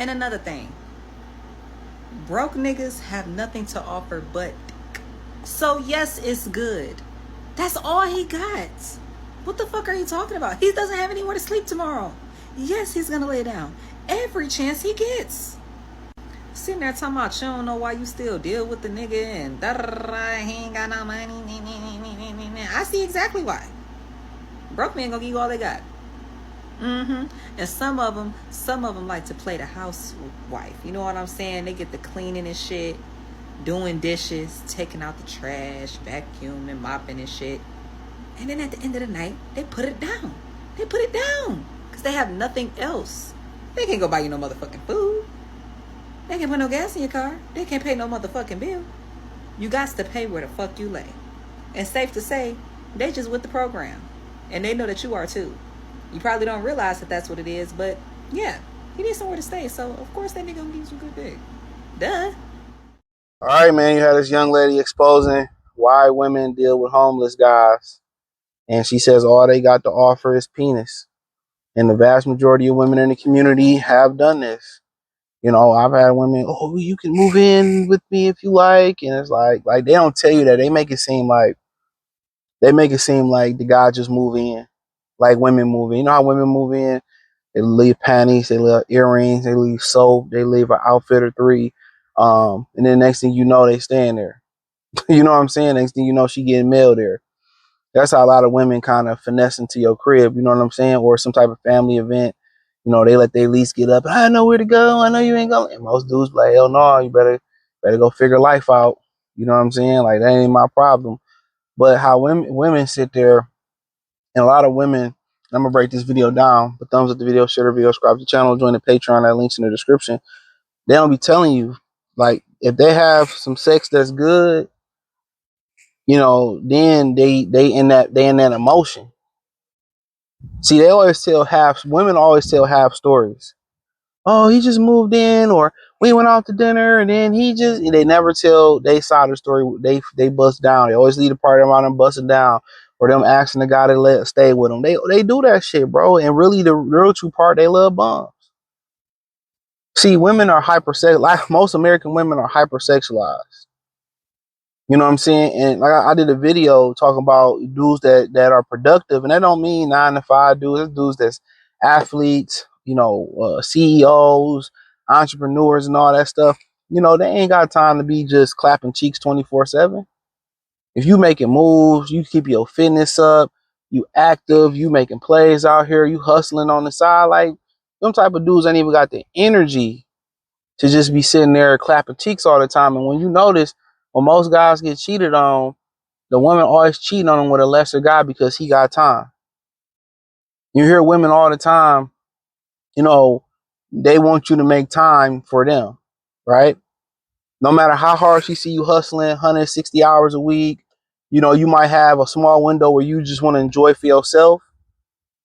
And another thing, broke niggas have nothing to offer but so yes, it's good. That's all he got. What the fuck are you talking about? He doesn't have anywhere to sleep tomorrow. Yes, he's gonna lay down every chance he gets. Sitting there talking about you don't know why you still deal with the nigga and da da da, he ain't got no money. I see exactly why. Broke men gonna give you all they got. And some of them like to play the housewife. You know what I'm saying? They get the cleaning and shit, doing dishes, taking out the trash, vacuuming, mopping and shit. And then at the end of the night, they put it down. They put it down because they have nothing else. They can't go buy you no motherfucking food. They can't put no gas in your car. They can't pay no motherfucking bill. You got to pay where the fuck you lay. And safe to say, they just with the program. And they know that you are too. You probably don't realize that that's what it is, but yeah, he needs somewhere to stay. So of course that nigga gonna give you some good dick. Duh. All right, man. You had this young lady exposing why women deal with homeless guys, and she says all they got to offer is penis. And the vast majority of women in the community have done this. You know, I've had women, oh, you can move in with me if you like, and it's like they don't tell you that. They make it seem like the guy just move in, like women move in. You know how women move in? They leave panties, they leave earrings, they leave soap, they leave an outfit or three, and then next thing you know, they staying there. You know what I'm saying? Next thing you know, she getting mail there. That's how a lot of women kind of finesse into your crib. You know what I'm saying? Or some type of family event. You know, they let their lease get up. I know where to go. I know you ain't going. And most dudes be like, hell no, you better go figure life out. You know what I'm saying? Like that ain't my problem. But how women sit there, and a lot of women. I'm gonna break this video down. But thumbs up the video, share the video, subscribe to the channel, join the Patreon. That link's in the description. They don't be telling you, like, if they have some sex that's good, you know, then they in that emotion. See, they always tell half women always tell half stories. Oh, he just moved in, or we went out to dinner, and then they never tell they side of the story. They bust down. They always leave the party around them busting down, or them asking the guy to let stay with them. They do that shit, bro. And really, the real true part, they love bums. See, women are hypersexual. Like most American women are hypersexualized. You know what I'm saying? And like I did a video talking about dudes that are productive, and that don't mean 9 to 5 dudes. It's dudes that's athletes, you know, CEOs, entrepreneurs, and all that stuff. You know, they ain't got time to be just clapping cheeks 24/7. If you making moves, you keep your fitness up, you active, you making plays out here, you hustling on the side. Like them type of dudes ain't even got the energy to just be sitting there clapping cheeks all the time. And when you notice, when most guys get cheated on, the women always cheating on them with a lesser guy because he got time. You hear women all the time, you know, they want you to make time for them, right? No matter how hard she see you hustling 160 hours a week, you know, you might have a small window where you just want to enjoy for yourself.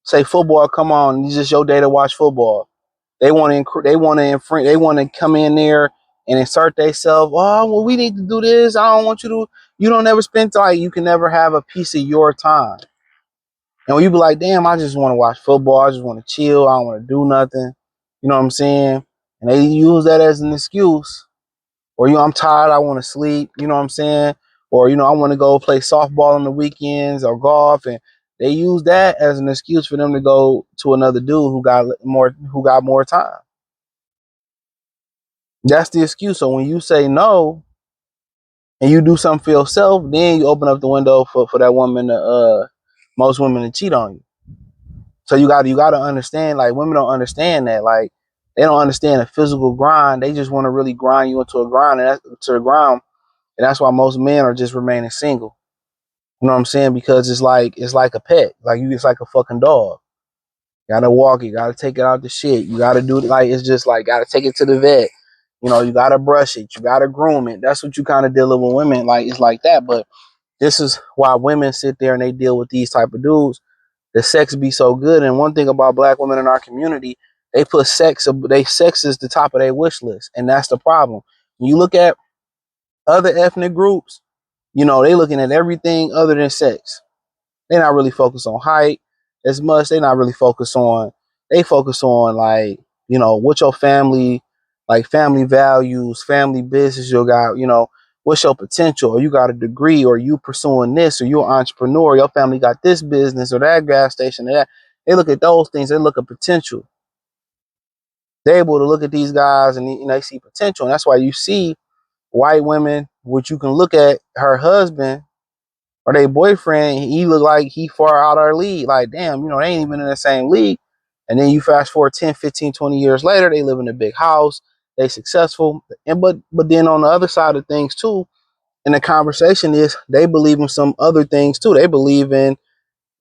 Say football, come on, it's just your day to watch football. They want to come in there and insert themselves. Oh, well, we need to do this. I don't want you to. You don't never spend time. You can never have a piece of your time. And when you be like, damn, I just want to watch football. I just want to chill. I don't want to do nothing. You know what I'm saying? And they use that as an excuse. Or, you know, I'm tired. I want to sleep. You know what I'm saying? Or, you know, I want to go play softball on the weekends or golf. And they use that as an excuse for them to go to another dude who got more time. That's the excuse. So when you say no and you do something for yourself, then you open up the window for that woman most women to cheat on you. So you gotta understand, like women don't understand that. Like they don't understand the physical grind. They just want to really grind you into a grind and to the ground. And that's why most men are just remaining single. You know what I'm saying? Because it's like a pet. It's like a fucking dog. You gotta walk it, gotta take it out the shit. You gotta do it, like it's just like gotta take it to the vet. You know, you gotta brush it, you gotta groom it. That's what you kind of dealing with women. Like it's like that. But this is why women sit there and they deal with these type of dudes. The sex be so good. And one thing about black women in our community, sex is the top of their wish list. And that's the problem. When you look at other ethnic groups, you know, they looking at everything other than sex. They're not really focused on height as much. They focus on like, you know, what your family like family values, family business. You got, what's your potential? Or you got a degree, or you pursuing this, or you're an entrepreneur. Your family got this business or that gas station or that. They look at those things. They look at potential. They're able to look at these guys and they see potential. And that's why you see white women, which you can look at her husband or their boyfriend, he look like he far out our league. Like, damn, they ain't even in the same league. And then you fast forward 10, 15, 20 years later, they live in a big house, they successful. And but then on the other side of things too, and the conversation is they believe in some other things too. They believe in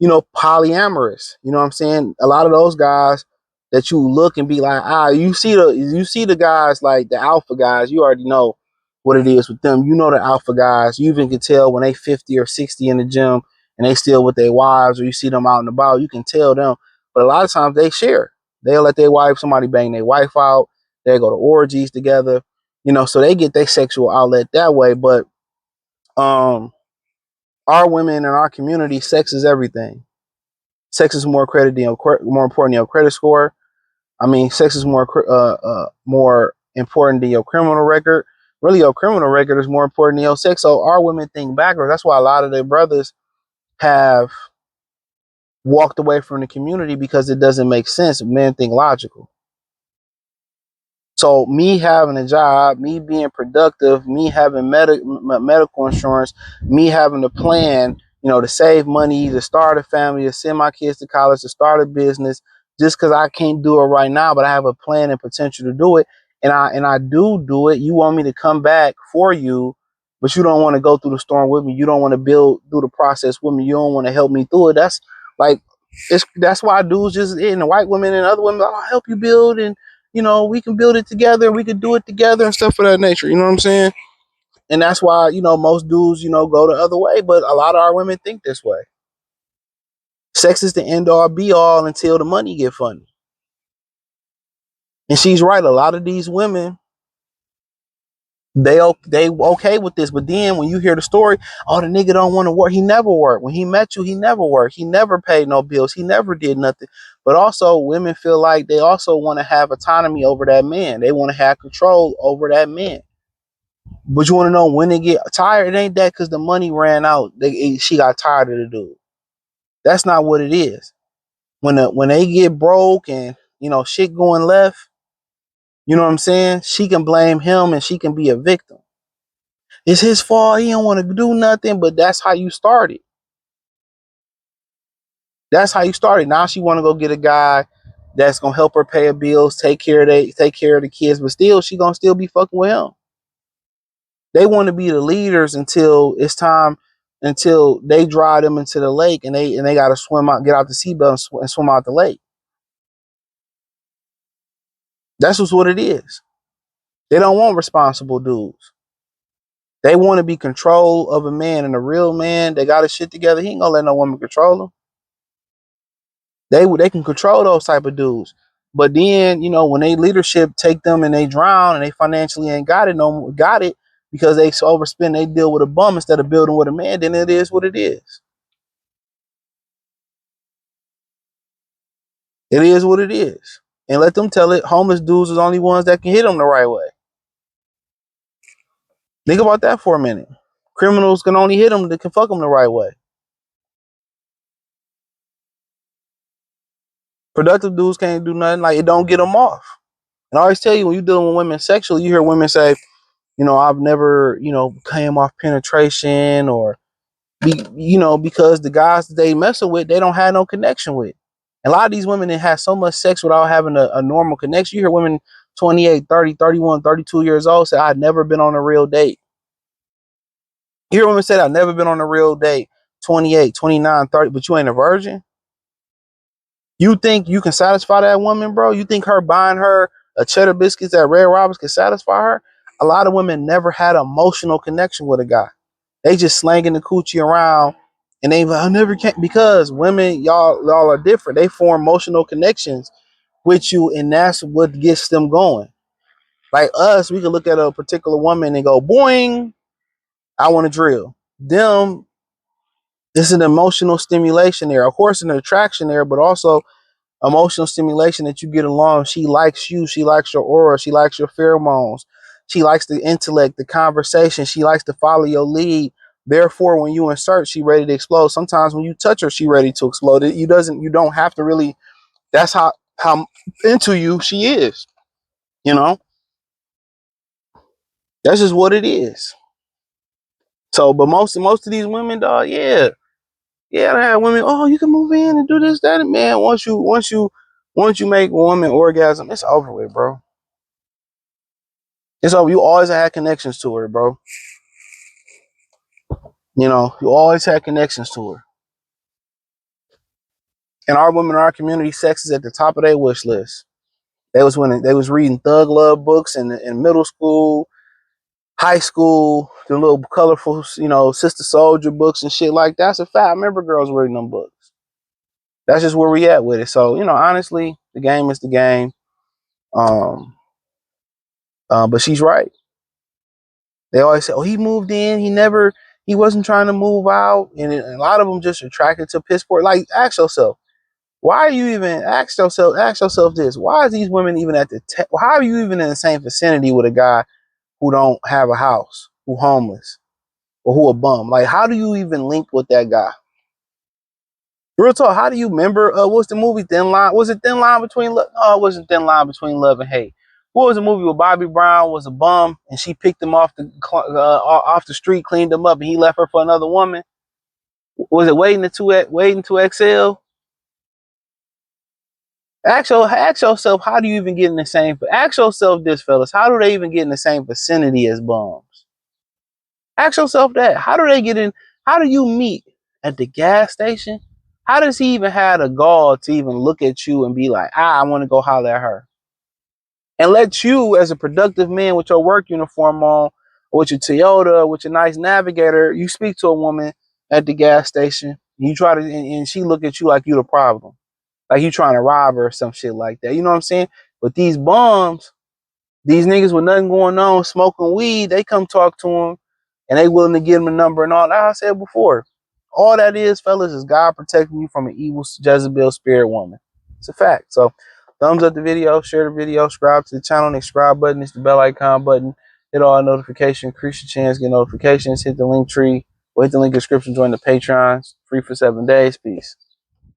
polyamorous. You know what I'm saying? A lot of those guys that you look and be like, you see the guys like the alpha guys, you already know what it is with them. You know the alpha guys. You even can tell when they 50 or 60 in the gym and they still with their wives, or you see them out and about, you can tell them. But a lot of times they share. They'll let somebody bang their wife out. They go to orgies together, so they get their sexual outlet that way. But our women in our community, sex is everything. Sex is more more important than your credit score. I mean, sex is more important than your criminal record. Really, your criminal record is more important than your sex. So our women think backwards. That's why a lot of their brothers have walked away from the community, because it doesn't make sense. Men think logical. So me having a job, me being productive, me having medical insurance, me having a plan, to save money, to start a family, to send my kids to college, to start a business, just because I can't do it right now, but I have a plan and potential to do it, and I do it. You want me to come back for you, but you don't want to go through the storm with me. You don't want to build through the process with me. You don't want to help me through it. That's like that's why dudes just and the white women and other women, I'll help you build, and we can build it together, we can do it together and stuff of that nature. You know what I'm saying? And that's why, most dudes, go the other way, but a lot of our women think this way. Sex is the end all be all until the money get funny. And she's right. A lot of these women, they okay with this, but then when you hear the story, oh, the nigga don't want to work. He never worked. When he met you, he never worked. He never paid no bills. He never did nothing. But also, women feel like they also want to have autonomy over that man. They want to have control over that man. But you want to know when they get tired? It ain't that because the money ran out. She got tired of the dude. That's not what it is. When they get broke and shit going left, you know what I'm saying? She can blame him and she can be a victim. It's his fault. He don't want to do nothing. But that's how you started. That's how you started. Now she want to go get a guy that's gonna help her pay her bills, take care of the kids, but still she gonna still be fucking with him. They want to be the leaders until it's time, until they drive them into the lake and they got to swim out, get out the seatbelt and swim out the lake. That's just what it is. They don't want responsible dudes. They want to be control of a man, and a real man, they got his shit together. He ain't gonna let no woman control him. They can control those type of dudes. But then, when they leadership take them and they drown and they financially ain't got it because they overspend, they deal with a bum instead of building with a man, then it is what it is. It is what it is. And let them tell it, homeless dudes is the only ones that can hit them the right way. Think about that for a minute. Criminals can only hit them that can fuck them the right way. Productive dudes can't do nothing. Like, it don't get them off. And I always tell you, when you're dealing with women sexually, you hear women say, I've never, came off penetration, or, because the guys that they messing with, they don't have no connection with. A lot of these women that have so much sex without having a normal connection. You hear women 28, 30, 31, 32 years old say, I've never been on a real date. You hear women say, I've never been on a real date, 28, 29, 30, but you ain't a virgin? You think you can satisfy that woman, bro? You think her buying her a cheddar biscuits at Red Robin's can satisfy her? A lot of women never had an emotional connection with a guy. They just slanging the coochie around, and they I never can, because women, y'all are different. They form emotional connections with you, and that's what gets them going. Like us, we can look at a particular woman and go, boing, I want to drill. Them, it's an emotional stimulation there. Of course, an attraction there, but also emotional stimulation that you get along. She likes you. She likes your aura. She likes your pheromones. She likes the intellect, the conversation. She likes to follow your lead. Therefore, when you insert, she ready to explode. Sometimes when you touch her, she ready to explode. You don't have to really. That's how into you she is. You know, that's just what it is. So, but most of these women, dog, yeah, I have women. Oh, you can move in and do this, that, and man. Once you make a woman orgasm, it's over with, bro. It's over. You always had connections to her, bro. You know, you always had connections to her. And our women in our community, sex is at the top of their wish list. They was reading thug love books in middle school, high school, the little colorful, Sister Soldier books and shit like that. That's a fact. I remember girls reading them books. That's just where we at with it. So, honestly, the game is the game. But she's right. They always say, "Oh, he moved in. He wasn't trying to move out." And a lot of them just attracted to piss poor. Like, ask yourself, why are you even? Ask yourself this: why are these women even at the? How are you even in the same vicinity with a guy who don't have a house, who homeless, or who a bum? Like, how do you even link with that guy? Real talk. How do you remember? What's the movie Thin Line? Was it Thin Line Between Love? No, it wasn't Thin Line Between Love and Hate. What was the movie where Bobby Brown was a bum and she picked him off the street, cleaned him up, and he left her for another woman? Was it Waiting to Exhale? Ask yourself, how do you even get in the same? Ask yourself this, fellas. How do they even get in the same vicinity as bums? Ask yourself that. How do they get in? How do you meet at the gas station? How does he even have the gall to even look at you and be like, I want to go holler at her? And let you, as a productive man with your work uniform on, or with your Toyota, with your nice Navigator, you speak to a woman at the gas station. You try to, and she look at you like you the problem, like you trying to rob her or some shit like that. You know what I'm saying? But these bums, these niggas with nothing going on, smoking weed, they come talk to them, and they willing to give them a number and all. Like I said before, all that is, fellas, is God protecting you from an evil Jezebel spirit woman. It's a fact. So, thumbs up the video, share the video, subscribe to the channel. The subscribe button is the bell icon button. Hit all notifications, increase your chance, get notifications. Hit the link tree, or hit the link in the description. Join the Patreons, free for 7 days. Peace.